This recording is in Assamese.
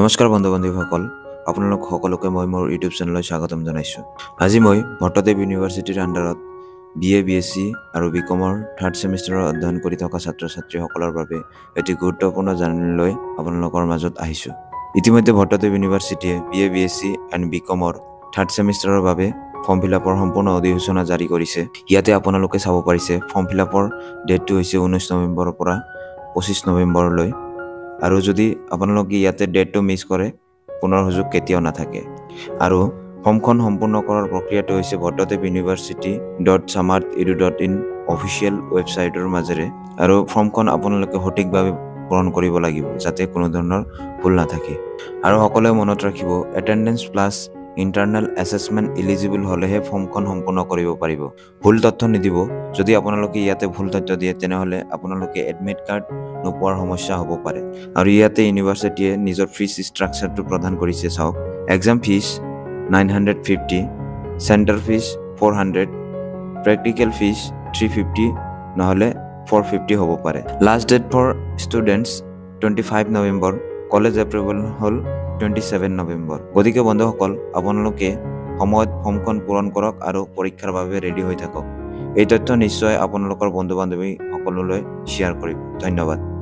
নমস্কাৰ বন্ধু-বান্ধৱীসকল, আপোনালোক সকলোকে মই মোৰ ইউটিউব চেনেললৈ স্বাগতম জনাইছো। আজি মই ভট্টদেৱ ইউনিভাৰ্চিটিৰ আণ্ডাৰত BA, BSc আৰু বিকমৰ 3rd ছেমিষ্টাৰৰ অধ্যয়ন কৰি থকা ছাত্ৰ-ছাত্ৰীসকলৰ বাবে এটি গুৰুত্বপূৰ্ণ জাননী লৈ আপোনালোকৰ মাজত আহিছো। ইতিমধ্যে ভট্টদেৱ ইউনিভাৰ্চিটিয়ে BA, BSc এণ্ড বিকমৰ 3rd ছেমিষ্টাৰৰ বাবে ফৰ্ম ফিলআপৰ সম্পূৰ্ণ অধিসূচনা জাৰি কৰিছে। ইয়াতে আপোনালোকে চাব পাৰিছে ফৰ্ম ফিলআপৰ ডেটটো হৈছে 19 নৱেম্বৰৰ পৰা 25 নৱেম্বৰলৈ। আৰু যদি আপোনালোকে ইয়াতে ডেটটো মিছ কৰে পুনৰ সুযোগ কেতিয়াও নাথাকে। আৰু ফৰ্মখন সম্পূৰ্ণ কৰাৰ প্ৰক্ৰিয়াটো হৈছে ভট্টদেৱ university.samarth.edu.in অফিচিয়েল ৱেবছাইটৰ মাজেৰে। আৰু ফৰ্মখন আপোনালোকে সঠিকভাৱে পূৰণ কৰিব লাগিব যাতে কোনো ধৰণৰ ভুল নাথাকে। আৰু সকলোৱে মনত ৰাখিব attendance plus internal assessment eligible হ'লেহে ফৰ্মখন সম্পূৰ্ণ কৰিব পাৰিব। ভুল তথ্য নিদিব। যদি আপোনালোকে ইয়াতে ভুল তথ্য দিয়ে তেনেহ'লে আপোনালোকে এডমিট কাৰ্ড নোপোৱাৰ সমস্যা হ'ব পাৰে। আৰু ইয়াতে ইউনিভাৰ্চিটিয়ে নিজৰ ফিজ ষ্ট্ৰাকচাৰটো প্ৰদান কৰিছে চাওক। Exam fees 950, centre fees 400, practical fees 350 নহ'লে 450 হ'ব পাৰে। Last date for students 25 November, college approval হ'ল 27 নৱেম্বৰ। গতিকে বন্ধুসকল আপোনালোকে সময়ত ফৰ্মখন পূৰণ কৰক আৰু পৰীক্ষাৰ বাবে ৰেডি হৈ থাকক। এই তথ্য নিশ্চয় আপোনালোকৰ বন্ধু-বান্ধৱী সকললৈ শ্বেয়াৰ কৰিব। ধন্যবাদ।